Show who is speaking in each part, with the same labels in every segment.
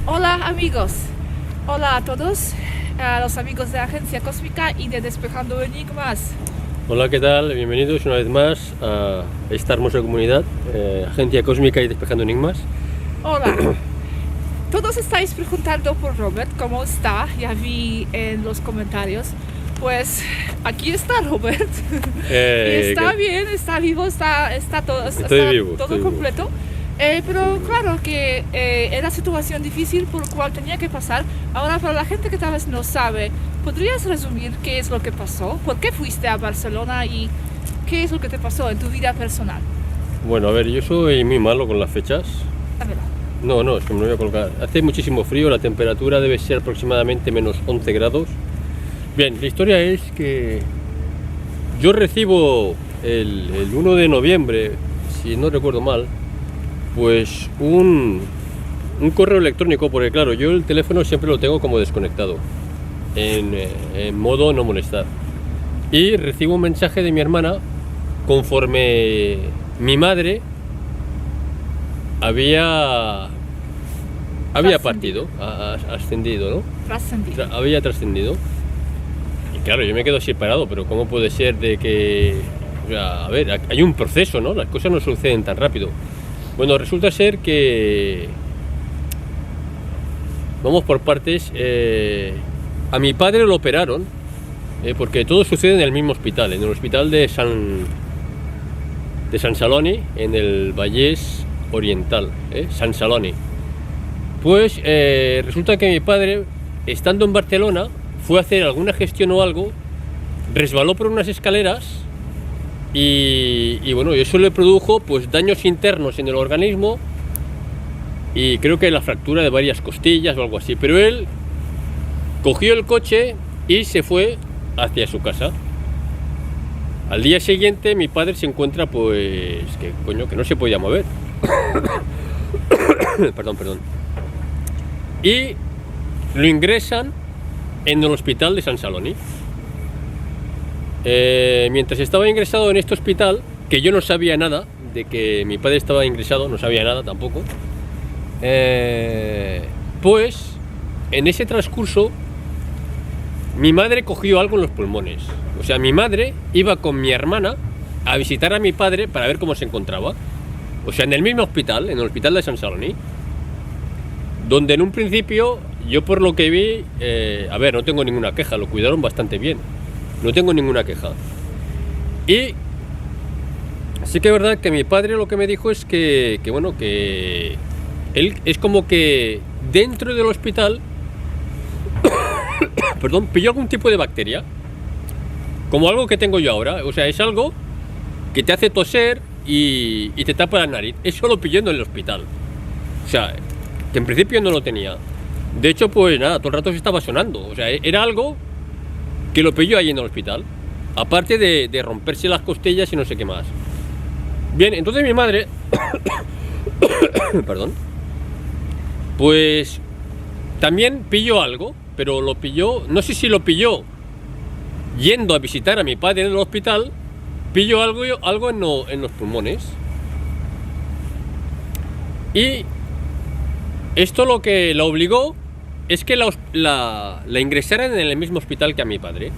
Speaker 1: Hola amigos, hola a todos, a los amigos de Agencia Cósmica y de Despejando Enigmas.
Speaker 2: Hola, ¿qué tal? Bienvenidos una vez más a esta hermosa comunidad, Agencia Cósmica y Despejando Enigmas.
Speaker 1: Hola, todos estáis preguntando por Robert, ¿cómo está? Ya vi en los comentarios. Pues aquí está Robert. Y está bien, está vivo, está todo,
Speaker 2: Vivo,
Speaker 1: todo completo. Pero claro que era situación difícil por la cual tenía que pasar. Ahora, para la gente que tal vez no sabe, ¿podrías resumir qué es lo que pasó? ¿Por qué fuiste a Barcelona y qué es lo que te pasó en tu vida personal?
Speaker 2: Bueno, a ver, yo soy muy malo con las fechas.
Speaker 1: Dámelo.
Speaker 2: No, es que me lo voy a colgar. Hace muchísimo frío, la temperatura debe ser aproximadamente menos 11 grados. Bien, la historia es que yo recibo el 1 de noviembre, si no recuerdo mal, pues un correo electrónico, porque claro, yo el teléfono siempre lo tengo como desconectado, en modo no molestar. Y recibo un mensaje de mi hermana conforme mi madre había partido, ascendido, ¿no?
Speaker 1: Trascendido.
Speaker 2: Había trascendido. Y claro, yo me quedo así parado, pero ¿cómo puede ser de que... O sea, a ver, hay un proceso, ¿no? Las cosas no suceden tan rápido. Bueno, resulta ser que... Vamos por partes. A mi padre lo operaron, porque todo sucede en el mismo hospital, en el hospital de Sant Celoni, en el Vallès Oriental, Sant Celoni. Pues resulta que mi padre, estando en Barcelona, fue a hacer alguna gestión o algo, resbaló por unas escaleras y bueno, eso le produjo pues daños internos en el organismo y creo que la fractura de varias costillas o algo así. Pero él cogió el coche y se fue hacia su casa. Al día siguiente mi padre se encuentra pues que no se podía mover. Perdón. Y lo ingresan en el hospital de Sant Celoni. Mientras estaba ingresado en este hospital, que yo no sabía nada de que mi padre estaba ingresado, no sabía nada tampoco, pues en ese transcurso mi madre cogió algo en los pulmones. O sea, mi madre iba con mi hermana a visitar a mi padre para ver cómo se encontraba. O sea, en el mismo hospital, en el hospital de Sant Celoni, donde en un principio, yo por lo que vi, a ver, no tengo ninguna queja, lo cuidaron bastante bien, no tengo ninguna queja. Y sí que es verdad que mi padre lo que me dijo es que él es como que dentro del hospital, perdón, pilló algún tipo de bacteria, como algo que tengo yo ahora. O sea, es algo que te hace toser y te tapa la nariz. Eso lo pilló en el hospital. O sea, que en principio no lo tenía. De hecho, pues nada, todo el rato se estaba sonando. O sea, era algo que lo pilló ahí en el hospital. Aparte de romperse las costillas y no sé qué más. Bien, entonces mi madre... perdón. Pues también pilló algo, pero lo pilló... No sé si lo pilló yendo a visitar a mi padre en el hospital. Pilló algo en los pulmones. Y esto lo que la obligó es que la ingresaran en el mismo hospital que a mi padre.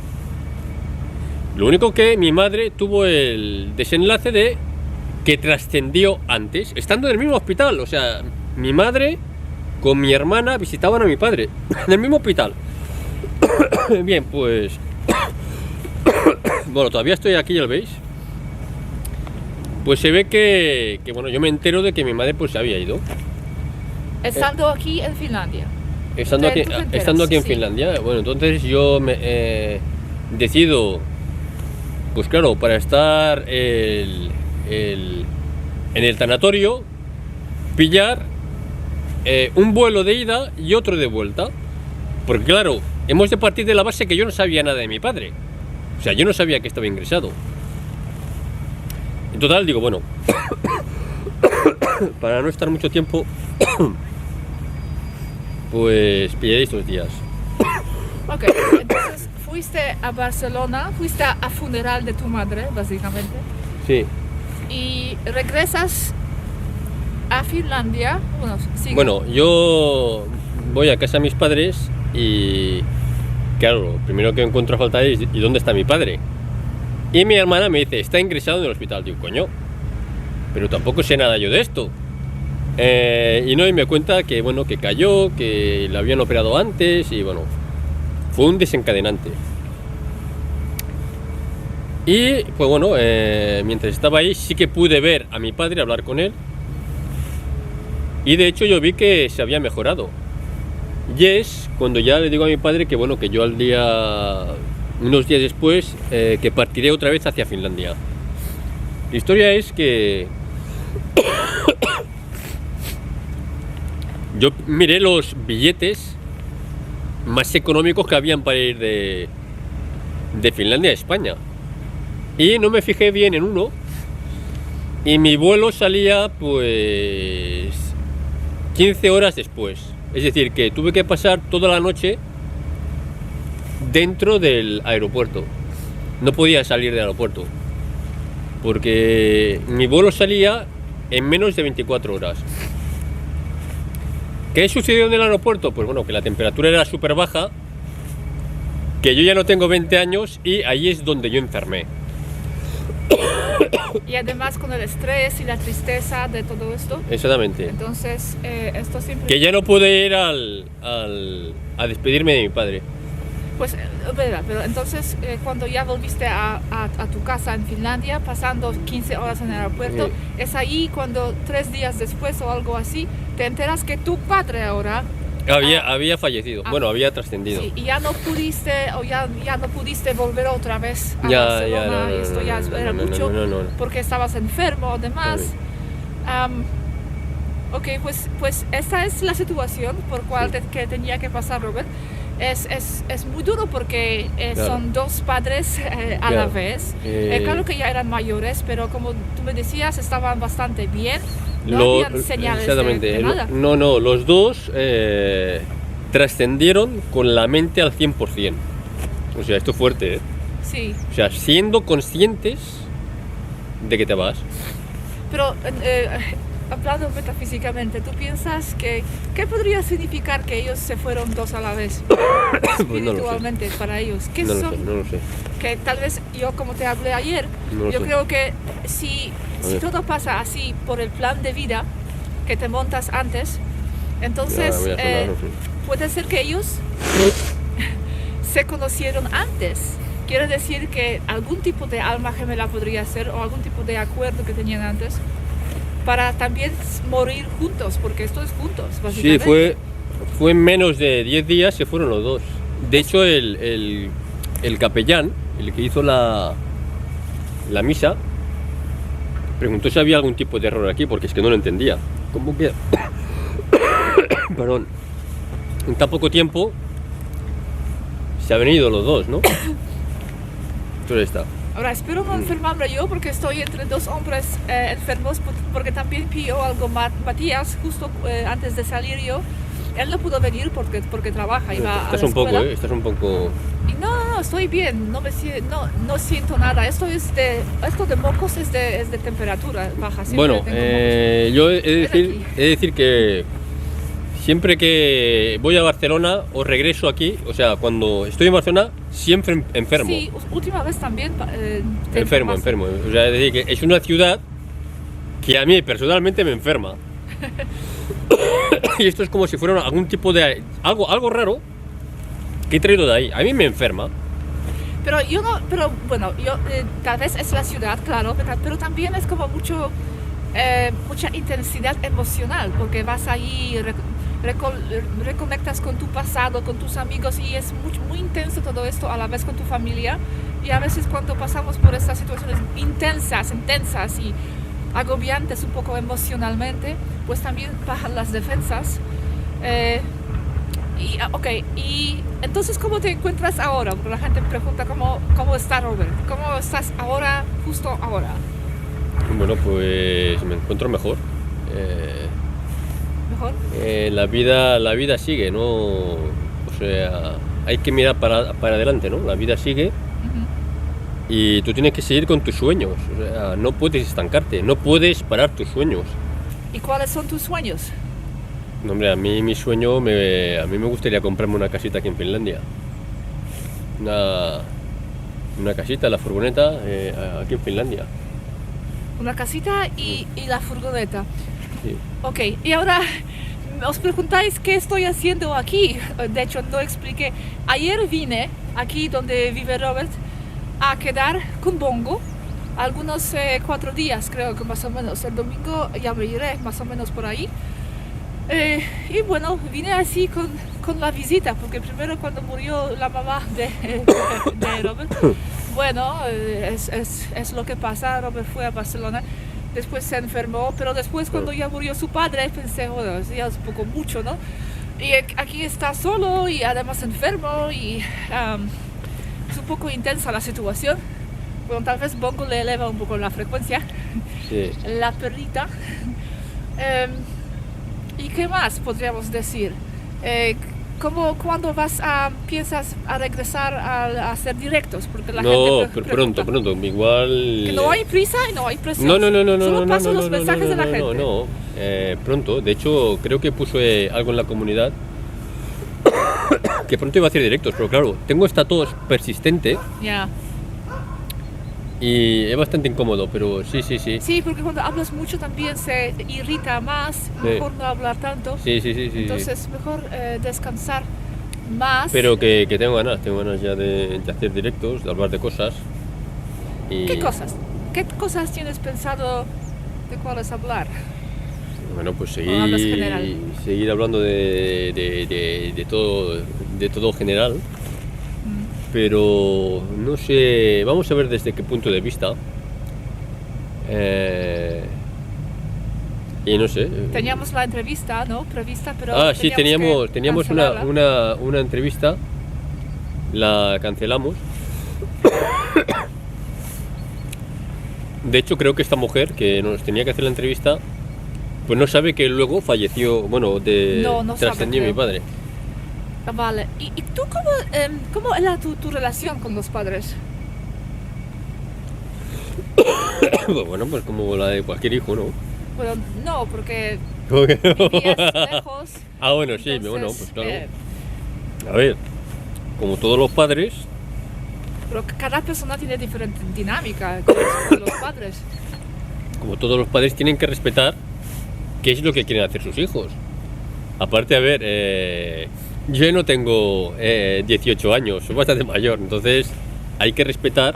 Speaker 2: Lo único que mi madre tuvo el desenlace de que trascendió antes, estando en el mismo hospital. O sea, mi madre con mi hermana visitaban a mi padre en el mismo hospital. Bien, pues... bueno, todavía estoy aquí, ya lo veis. Pues se ve que bueno, yo me entero de que mi madre pues se había ido.
Speaker 1: Estando aquí en Finlandia.
Speaker 2: Estando aquí en Finlandia, bueno, entonces yo me decido, pues claro, para estar en el tanatorio, pillar un vuelo de ida y otro de vuelta. Porque claro, hemos de partir de la base que yo no sabía nada de mi padre. O sea, yo no sabía que estaba ingresado. En total, digo, bueno, para no estar mucho tiempo, pues pillaré estos días.
Speaker 1: Ok, entonces fuiste a Barcelona, fuiste a funeral de tu madre, básicamente.
Speaker 2: Sí.
Speaker 1: Y regresas a Finlandia.
Speaker 2: Bueno, yo voy a casa de mis padres y claro, lo primero que encuentro a falta es ¿y dónde está mi padre? Y mi hermana me dice, está ingresado en el hospital. Digo, coño, pero tampoco sé nada yo de esto. Y me cuenta que bueno, que cayó, que la habían operado antes y bueno, fue un desencadenante. Y pues bueno, mientras estaba ahí sí que pude ver a mi padre, hablar con él. Y de hecho yo vi que se había mejorado. Y es cuando ya le digo a mi padre que bueno, que yo unos días después, que partiré otra vez hacia Finlandia. La historia es que yo miré los billetes más económicos que habían para ir de Finlandia a España. Y no me fijé bien en uno. Y mi vuelo salía pues 15 horas después. Es decir, que tuve que pasar toda la noche dentro del aeropuerto. No podía salir del aeropuerto. Porque mi vuelo salía en menos de 24 horas. ¿Qué sucedió en el aeropuerto? Pues bueno, que la temperatura era súper baja, que yo ya no tengo 20 años y ahí es donde yo enfermé.
Speaker 1: Y además con el estrés y la tristeza de todo esto.
Speaker 2: Exactamente.
Speaker 1: Entonces, esto siempre...
Speaker 2: Que ya no pude ir a despedirme de mi padre.
Speaker 1: Pues, verdad, pero entonces cuando ya volviste a tu casa en Finlandia, pasando 15 horas en el aeropuerto,
Speaker 2: Sí.
Speaker 1: es ahí cuando 3 días después o algo así, te enteras que tu padre ahora...
Speaker 2: Había fallecido, bueno, había trascendido.
Speaker 1: Sí, y ya no pudiste, o ya no pudiste volver otra vez a Barcelona, y esto ya era mucho,
Speaker 2: no.
Speaker 1: porque estabas enfermo, además. Ok, pues esta es la situación por cual que tenía que pasar Robert. Es muy duro porque
Speaker 2: Claro.
Speaker 1: son dos padres a la vez. Claro que ya eran mayores, pero como tú me decías, estaban bastante bien. No habían señales de nada.
Speaker 2: No, los dos trascendieron con la mente al 100%. O sea, esto es fuerte, ¿eh?
Speaker 1: Sí.
Speaker 2: O sea, siendo conscientes de que te vas.
Speaker 1: Pero hablando metafísicamente, ¿tú piensas que qué podría significar que ellos se fueron dos a la vez?
Speaker 2: Pues no lo sé.
Speaker 1: Espiritualmente para ellos. ¿Qué
Speaker 2: No
Speaker 1: son?
Speaker 2: lo sé.
Speaker 1: Que tal vez yo, como te hablé ayer,
Speaker 2: No lo
Speaker 1: yo
Speaker 2: sé.
Speaker 1: creo que si
Speaker 2: ver.
Speaker 1: todo pasa así por el plan de vida que te montas antes, entonces
Speaker 2: Ya, voy a sonar, no sé.
Speaker 1: puede ser que ellos se conocieron antes. Quiere decir que algún tipo de alma gemela podría ser, o algún tipo de acuerdo que tenían antes, para también morir juntos, porque esto es juntos,
Speaker 2: Sí,
Speaker 1: básicamente.
Speaker 2: fue en menos de 10 días se fueron los dos. De hecho, el capellán, el que hizo la misa, preguntó si había algún tipo de error aquí, porque es que no lo entendía. ¿Cómo que? Perdón. En tan poco tiempo se han ido los dos, ¿no? Entonces está.
Speaker 1: Ahora, espero no enfermarme yo porque estoy entre dos hombres enfermos, porque también pilló algo Matías justo antes de salir yo. Él no pudo venir porque trabaja y va a la
Speaker 2: Estás un poco,
Speaker 1: escuela.
Speaker 2: estás un poco...
Speaker 1: Y no, estoy bien, no siento nada. Esto de mocos es de temperatura baja. Siempre
Speaker 2: Bueno,
Speaker 1: tengo mocos.
Speaker 2: yo
Speaker 1: Ven aquí.
Speaker 2: he de decir que siempre que voy a Barcelona o regreso aquí, o sea, cuando estoy en Barcelona, siempre enfermo.
Speaker 1: Sí, última vez también te
Speaker 2: Enfermo.
Speaker 1: enfermaste.
Speaker 2: O sea, es decir, que es una ciudad que a mí personalmente me enferma. Y esto es como si fuera algún tipo de... algo raro que he traído de ahí. A mí me enferma.
Speaker 1: Pero bueno, tal vez es la ciudad, claro, pero también es como mucha intensidad emocional, porque vas ahí, reconectas con tu pasado, con tus amigos, y es muy intenso todo esto a la vez con tu familia. Y a veces cuando pasamos por estas situaciones intensas y agobiantes un poco emocionalmente, pues también bajan las defensas. Y entonces, ¿cómo te encuentras ahora? Porque la gente me pregunta cómo está Robert, ¿cómo estás ahora, justo ahora?
Speaker 2: Bueno, pues me encuentro mejor.
Speaker 1: ¿Mejor?
Speaker 2: La vida sigue, ¿no? O sea, hay que mirar para adelante, ¿no? La vida sigue. Y tú tienes que seguir con tus sueños, o sea, no puedes estancarte, no puedes parar tus sueños.
Speaker 1: ¿Y cuáles son tus sueños?
Speaker 2: No, hombre, a mí mi sueño, a mí me gustaría comprarme una casita aquí en Finlandia. Una casita, la furgoneta, aquí en Finlandia.
Speaker 1: Una casita y la furgoneta.
Speaker 2: Sí.
Speaker 1: Ok, y ahora os preguntáis qué estoy haciendo aquí. De hecho, no expliqué. Ayer vine aquí donde vive Robert a quedar con Bongo. Algunos 4 días, creo que más o menos. El domingo ya me iré, más o menos por ahí. Y bueno, vine así con la visita, porque primero cuando murió la mamá de Robert, bueno, es lo que pasa. Robert fue a Barcelona, después se enfermó, pero después cuando ya murió su padre pensé, bueno, ya es un poco mucho, ¿no? Y aquí está solo y además enfermo y es un poco intensa la situación. Bueno, tal vez Bongo le eleva un poco la frecuencia,
Speaker 2: Sí.
Speaker 1: la perrita. ¿Y qué más podríamos decir? ¿Cuándo piensas a regresar a hacer directos? Porque la
Speaker 2: No,
Speaker 1: gente
Speaker 2: pero
Speaker 1: pregunta.
Speaker 2: pronto, igual...
Speaker 1: Que no hay prisa y no hay presión.
Speaker 2: No,
Speaker 1: Solo paso
Speaker 2: no,
Speaker 1: los mensajes de la gente.
Speaker 2: no, pronto. De hecho, creo que puse algo en la comunidad que pronto iba a hacer directos, pero claro, tengo esta tos persistente
Speaker 1: Ya.
Speaker 2: y es bastante incómodo, pero sí.
Speaker 1: Sí, porque cuando hablas mucho también se irrita más, mejor no hablar tanto.
Speaker 2: Sí.
Speaker 1: Entonces mejor descansar más.
Speaker 2: Pero que tengo ganas ya de hacer directos, de hablar de cosas. Y,
Speaker 1: ¿Qué cosas? ¿Qué cosas tienes pensado de cuáles hablar?
Speaker 2: Bueno, pues
Speaker 1: hablas general?
Speaker 2: seguir hablando de todo general. Pero no sé, vamos a ver desde qué punto de vista. Y no sé.
Speaker 1: Teníamos la entrevista, ¿no? Prevista, pero
Speaker 2: Sí,
Speaker 1: teníamos
Speaker 2: teníamos una entrevista, la cancelamos. De hecho, creo que esta mujer que nos tenía que hacer la entrevista, pues no sabe que luego falleció, bueno,
Speaker 1: No
Speaker 2: trascendió
Speaker 1: sabe,
Speaker 2: mi padre.
Speaker 1: Vale. ¿Y tú cómo era tu relación con los padres?
Speaker 2: Pues bueno, pues como la de cualquier hijo, ¿no?
Speaker 1: Bueno, no, porque
Speaker 2: ¿Cómo que no?
Speaker 1: vivías lejos.
Speaker 2: Bueno, sí,
Speaker 1: entonces,
Speaker 2: bueno, pues claro. A ver, como todos los padres,
Speaker 1: Pero cada persona tiene diferente dinámica con los padres.
Speaker 2: como todos los padres tienen que respetar qué es lo que quieren hacer sus hijos. Aparte, a ver, yo no tengo 18 años, soy bastante mayor, entonces hay que respetar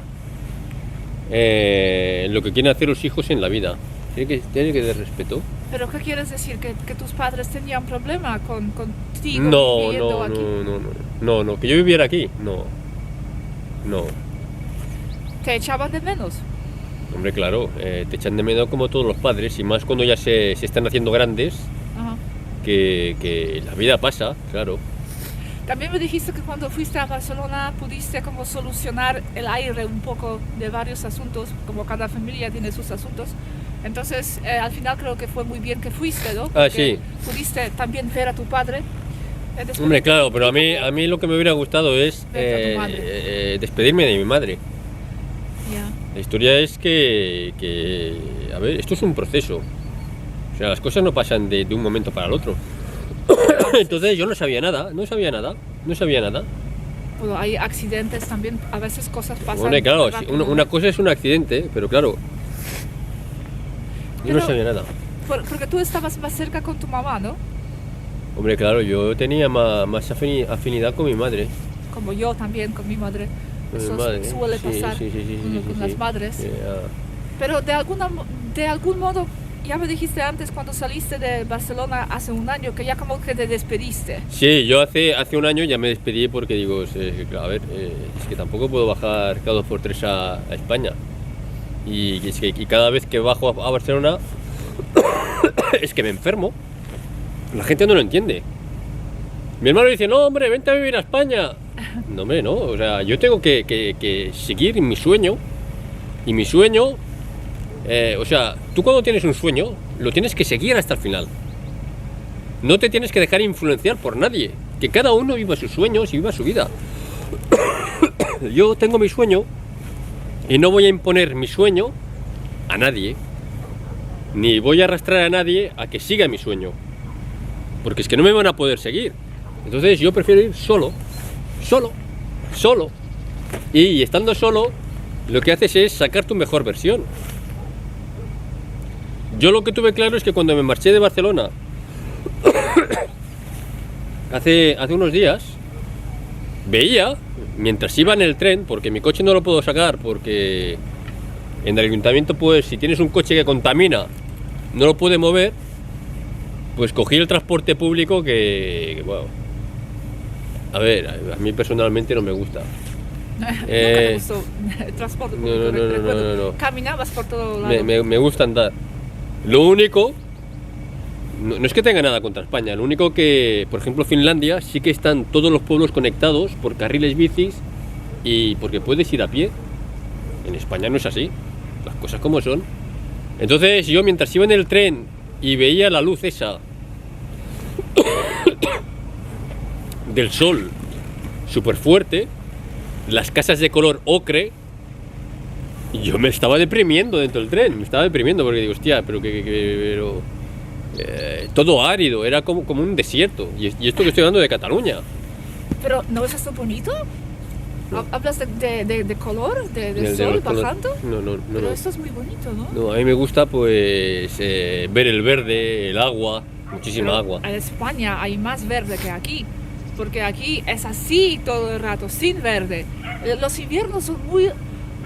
Speaker 2: lo que quieren hacer los hijos en la vida. Tiene que dar respeto.
Speaker 1: ¿Pero qué quieres decir? ¿Que tus padres tenían problema contigo
Speaker 2: No,
Speaker 1: viviendo aquí?
Speaker 2: no, que yo viviera aquí, no.
Speaker 1: ¿Te echaban de menos?
Speaker 2: Hombre, claro, te echan de menos como todos los padres, y más cuando ya se están haciendo grandes,
Speaker 1: Ajá.
Speaker 2: que la vida pasa, claro.
Speaker 1: También me dijiste que cuando fuiste a Barcelona pudiste como solucionar el aire un poco de varios asuntos, como cada familia tiene sus asuntos. Entonces, al final creo que fue muy bien que fuiste, ¿no? Porque
Speaker 2: Sí.
Speaker 1: pudiste también ver a tu padre. Después
Speaker 2: Hombre,
Speaker 1: de-
Speaker 2: claro, pero a mí lo que me hubiera gustado es
Speaker 1: Verte a tu madre.
Speaker 2: despedirme de mi madre.
Speaker 1: Ya.
Speaker 2: La historia es que, a ver, esto es un proceso. O sea, las cosas no pasan de un momento para el otro. Entonces yo no sabía nada.
Speaker 1: Bueno, hay accidentes también, a veces cosas pasan.
Speaker 2: Bueno, claro,
Speaker 1: rápido.
Speaker 2: una cosa es un accidente, pero claro, yo no
Speaker 1: Pero-
Speaker 2: sabía nada.
Speaker 1: Porque tú estabas más cerca con tu mamá, ¿no?
Speaker 2: Hombre, claro, yo tenía más afinidad con mi madre.
Speaker 1: Como yo también con mi madre.
Speaker 2: Con mi
Speaker 1: Eso
Speaker 2: madre.
Speaker 1: suele pasar con las madres. Pero de algún modo, ya me dijiste antes cuando saliste de Barcelona hace un año que ya como que te despediste.
Speaker 2: Sí, yo hace un año ya me despedí porque digo, a ver, es que tampoco puedo bajar cada 2 por 3 a España. Y cada vez que bajo a Barcelona es que me enfermo. La gente no lo entiende. Mi hermano dice, no, hombre, vente a vivir a España. No, hombre, no. O sea, yo tengo que seguir mi sueño. Y mi sueño, o sea, tú cuando tienes un sueño, lo tienes que seguir hasta el final. No te tienes que dejar influenciar por nadie. Que cada uno viva sus sueños y viva su vida. Yo tengo mi sueño y no voy a imponer mi sueño a nadie. Ni voy a arrastrar a nadie a que siga mi sueño. porque es que no me van a poder seguir. Entonces yo prefiero ir solo. Y estando solo, lo que haces es sacar tu mejor versión. Yo lo que tuve claro es que cuando me marché de Barcelona hace unos días, veía, mientras iba en el tren, porque mi coche no lo puedo sacar, porque en el ayuntamiento, pues si tienes un coche que contamina, no lo puede mover, pues cogí el transporte público bueno, a ver, a mí personalmente no me gusta.
Speaker 1: Nunca te gustó el transporte público.
Speaker 2: No.
Speaker 1: Caminabas por todo lado.
Speaker 2: Me gusta andar. Lo único, no es que tenga nada contra España, lo único que, por ejemplo, Finlandia sí que están todos los pueblos conectados por carriles bicis y porque puedes ir a pie. En España no es así, las cosas como son. Entonces yo mientras iba en el tren y veía la luz esa del sol súper fuerte, las casas de color ocre, yo me estaba deprimiendo dentro del tren, porque digo, hostia, pero todo árido, era como un desierto, y esto que estoy hablando de Cataluña.
Speaker 1: Pero ¿no es esto bonito?
Speaker 2: No.
Speaker 1: ¿Hablas de color, del
Speaker 2: De
Speaker 1: sol
Speaker 2: los colores.
Speaker 1: bajando?
Speaker 2: No.
Speaker 1: Pero esto es muy bonito, ¿no?
Speaker 2: No, a mí me gusta pues ver el verde, el agua, muchísima
Speaker 1: Pero
Speaker 2: agua.
Speaker 1: En España hay más verde que aquí, porque aquí es así todo el rato, sin verde. Los inviernos son muy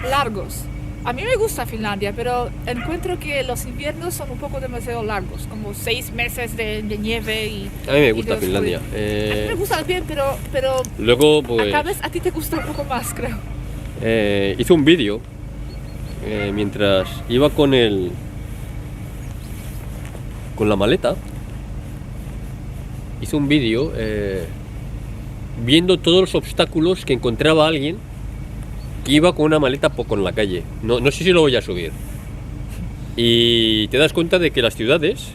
Speaker 1: largos. A mí me gusta Finlandia, pero encuentro que los inviernos son un poco demasiado largos, como 6 meses de nieve y...
Speaker 2: A mí me
Speaker 1: y
Speaker 2: gusta
Speaker 1: de
Speaker 2: Finlandia.
Speaker 1: A mí me gusta también, pero
Speaker 2: Luego pues
Speaker 1: tal vez a ti te gusta un poco más, creo.
Speaker 2: hice un vídeo mientras iba con la maleta. Hice un vídeo viendo todos los obstáculos que encontraba alguien que iba con una maleta poco en la calle. No sé si lo voy a subir. Y te das cuenta de que las ciudades,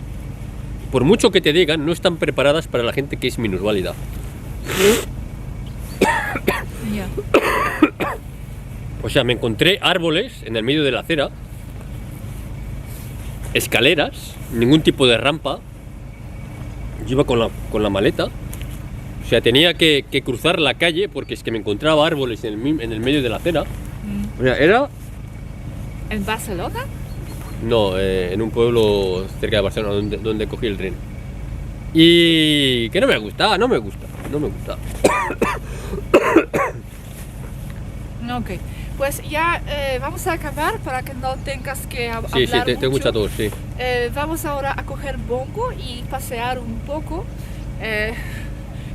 Speaker 2: por mucho que te digan, no están preparadas para la gente que es minusválida.
Speaker 1: Ya.
Speaker 2: O sea, me encontré árboles en el medio de la acera, escaleras, ningún tipo de rampa. Yo iba con la maleta. O sea, tenía que cruzar la calle porque es que me encontraba árboles en el medio de la acera. O sea, era...
Speaker 1: ¿En Barcelona?
Speaker 2: No, en un pueblo cerca de Barcelona donde cogí el tren. Y que no me gusta.
Speaker 1: Ok, pues ya vamos a acabar para que no tengas que hablar
Speaker 2: Sí, te
Speaker 1: mucho.
Speaker 2: gusta todo, sí.
Speaker 1: Vamos ahora a coger bongo y pasear un poco.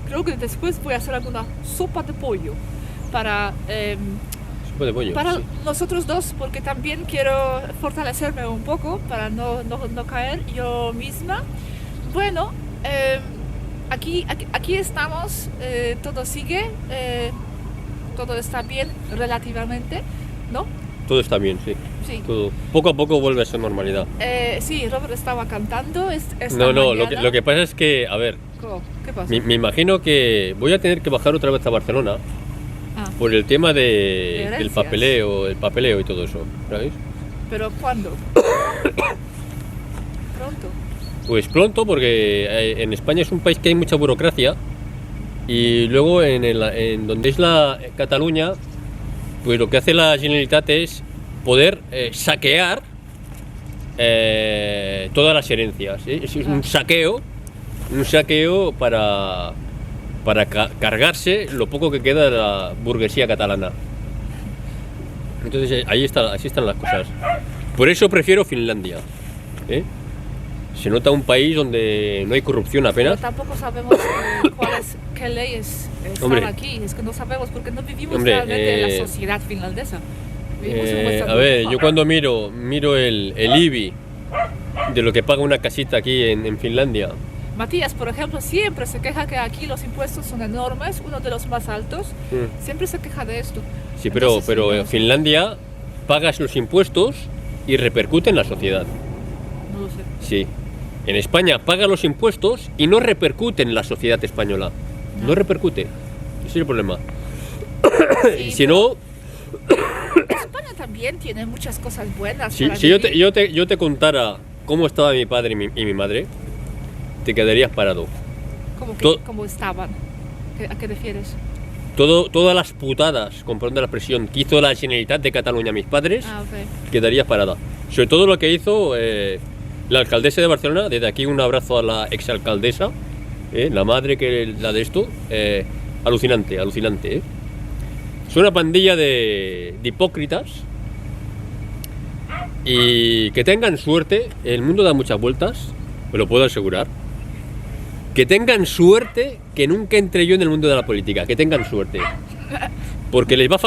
Speaker 1: Creo que después voy a hacer alguna sopa de pollo para
Speaker 2: Sopa de pollo,
Speaker 1: para
Speaker 2: sí.
Speaker 1: nosotros dos, porque también quiero fortalecerme un poco para no caer yo misma. Bueno, aquí estamos, todo sigue, todo está bien relativamente, ¿no?
Speaker 2: Todo está bien, sí.
Speaker 1: Sí.
Speaker 2: Todo. Poco a poco vuelve a ser normalidad.
Speaker 1: Sí, Robert estaba cantando esta
Speaker 2: No,
Speaker 1: mañana.
Speaker 2: lo que pasa es que, a ver,
Speaker 1: ¿Qué pasa?
Speaker 2: me imagino que voy a tener que bajar otra vez a Barcelona
Speaker 1: Ah,
Speaker 2: por el tema del
Speaker 1: herencias.
Speaker 2: papeleo y todo eso, ¿sabes?
Speaker 1: ¿pero cuándo? Pronto.
Speaker 2: Pues pronto, porque en España es un país que hay mucha burocracia y luego en donde es la Cataluña, pues lo que hace la Generalitat es poder saquear todas las herencias. Es un saqueo para cargarse lo poco que queda de la burguesía catalana. Entonces así están las cosas. Por eso prefiero Finlandia. Se nota un país donde no hay corrupción
Speaker 1: Pero
Speaker 2: apenas.
Speaker 1: tampoco sabemos qué leyes están
Speaker 2: Hombre.
Speaker 1: aquí. Es que no sabemos porque no vivimos
Speaker 2: Hombre,
Speaker 1: realmente en la sociedad finlandesa. Vivimos en nuestra
Speaker 2: A ver,
Speaker 1: burbuja.
Speaker 2: yo cuando miro el IBI de lo que paga una casita aquí en Finlandia.
Speaker 1: Matías, por ejemplo, siempre se queja que aquí los impuestos son enormes, uno de los más altos. Siempre se queja de esto.
Speaker 2: Sí, pero
Speaker 1: Entonces,
Speaker 2: en
Speaker 1: no sé.
Speaker 2: Finlandia pagas los impuestos y repercute en la sociedad.
Speaker 1: No lo sé.
Speaker 2: Sí. En España paga los impuestos y no repercute en la sociedad española. No repercute. Ese es el problema.
Speaker 1: Sí,
Speaker 2: Y si no,
Speaker 1: España también tiene muchas cosas buenas.
Speaker 2: si
Speaker 1: para
Speaker 2: yo
Speaker 1: vivir.
Speaker 2: te contara cómo estaba mi padre y mi madre, te quedarías parado.
Speaker 1: como estaban. ¿A qué refieres?
Speaker 2: Todas las putadas, con perdón de la expresión, que hizo la Generalitat de Cataluña a mis padres, quedaría parada. Sobre todo lo que hizo la alcaldesa de Barcelona, desde aquí un abrazo a la exalcaldesa, la madre que la de esto, alucinante, alucinante. Es una pandilla de hipócritas y que tengan suerte, el mundo da muchas vueltas, me lo puedo asegurar. Que tengan suerte que nunca entré yo en el mundo de la política, que tengan suerte. Porque les va a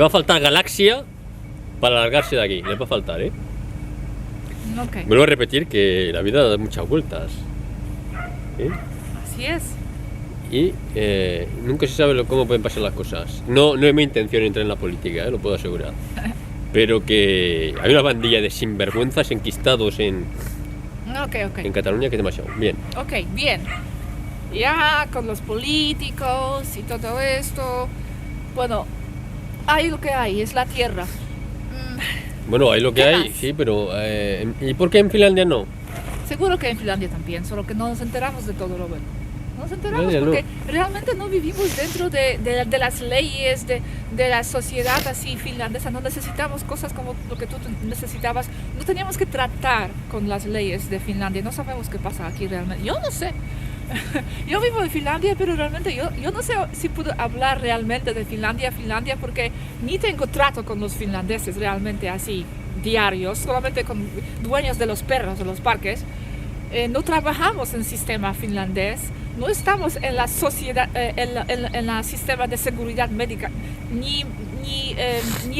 Speaker 2: faltar galaxia para largarse de aquí, les va a faltar,
Speaker 1: Okay.
Speaker 2: Vuelvo a repetir que la vida da muchas vueltas.
Speaker 1: Así es.
Speaker 2: Y nunca se sabe cómo pueden pasar las cosas. No es mi intención entrar en la política, lo puedo asegurar. Pero que hay una bandilla de sinvergüenzas enquistados en Cataluña que es demasiado. Bien.
Speaker 1: Ok, bien. Ya con los políticos y todo esto, bueno, hay lo que hay, es la tierra.
Speaker 2: Bueno, hay lo que
Speaker 1: ¿Qué
Speaker 2: hay,
Speaker 1: más?
Speaker 2: sí, pero ¿y por qué en Finlandia no?
Speaker 1: Seguro que en Finlandia también, solo que no nos enteramos de todo, Robert. No nos enteramos
Speaker 2: Finlandia
Speaker 1: porque realmente no vivimos dentro de las leyes, de la sociedad así finlandesa. No necesitamos cosas como lo que tú necesitabas. No teníamos que tratar con las leyes de Finlandia. No sabemos qué pasa aquí realmente. Yo no sé. Yo vivo en Finlandia, pero realmente yo no sé si puedo hablar realmente de Finlandia, porque ni tengo trato con los finlandeses realmente así diarios, solamente con dueños de los perros de los parques. No trabajamos en sistema finlandés, no estamos en la sociedad, en la sistema de seguridad médica, ni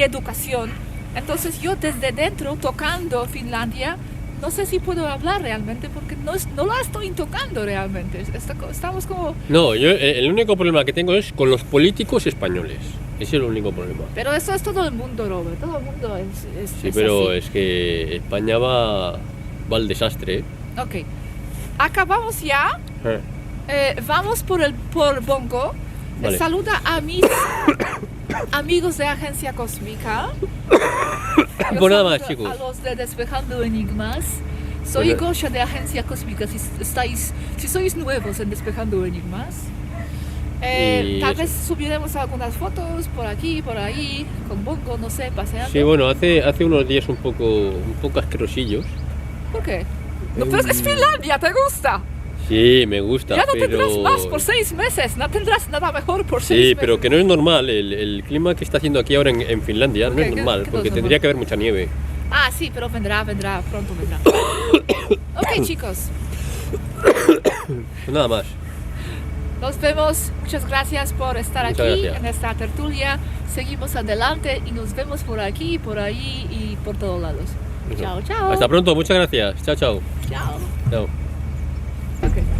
Speaker 1: educación. Entonces yo desde dentro, tocando Finlandia, no sé si puedo hablar realmente porque no la estoy tocando realmente. Estamos como...
Speaker 2: No, yo el único problema que tengo es con los políticos españoles. Ese es el único problema.
Speaker 1: Pero eso es todo el mundo, Robert. Todo el mundo es
Speaker 2: Sí, pero
Speaker 1: así.
Speaker 2: es que España va al desastre.
Speaker 1: Ok. Acabamos ya. Vamos por Bongo.
Speaker 2: Vale.
Speaker 1: Saluda a mis amigos de Agencia Cósmica. Yo
Speaker 2: Pues nada
Speaker 1: saludo
Speaker 2: más, chicos.
Speaker 1: a los de Despejando Enigmas. Soy
Speaker 2: Bueno.
Speaker 1: Gosia de Agencia Cósmica. Si sois nuevos en Despejando Enigmas.
Speaker 2: Y
Speaker 1: Tal
Speaker 2: eso.
Speaker 1: vez subiremos algunas fotos por aquí, por ahí, con Bongo, no sé, paseando.
Speaker 2: Sí, bueno, hace unos días un poco asquerosillos.
Speaker 1: ¿Por qué? No, pero es Finlandia, ¿te gusta?
Speaker 2: Sí, me gusta,
Speaker 1: Ya no
Speaker 2: pero...
Speaker 1: tendrás más por 6 meses, no tendrás nada mejor por 6
Speaker 2: Sí,
Speaker 1: meses.
Speaker 2: pero que no es normal, el clima que está haciendo aquí ahora en Finlandia no
Speaker 1: ¿Qué-
Speaker 2: es
Speaker 1: qué-
Speaker 2: normal,
Speaker 1: qué no
Speaker 2: porque
Speaker 1: es
Speaker 2: tendría
Speaker 1: normal?
Speaker 2: que haber mucha nieve.
Speaker 1: Ah, sí, pero vendrá, pronto vendrá. Ok, chicos,
Speaker 2: Pues nada más.
Speaker 1: nos vemos. Muchas gracias por estar
Speaker 2: Muchas
Speaker 1: aquí
Speaker 2: gracias.
Speaker 1: en esta tertulia. Seguimos adelante y nos vemos por aquí, por ahí y por todos lados.
Speaker 2: Eso.
Speaker 1: Chao, chao.
Speaker 2: Hasta pronto, muchas gracias. Chao, chao.
Speaker 1: Chao.
Speaker 2: Chao.
Speaker 1: Ok.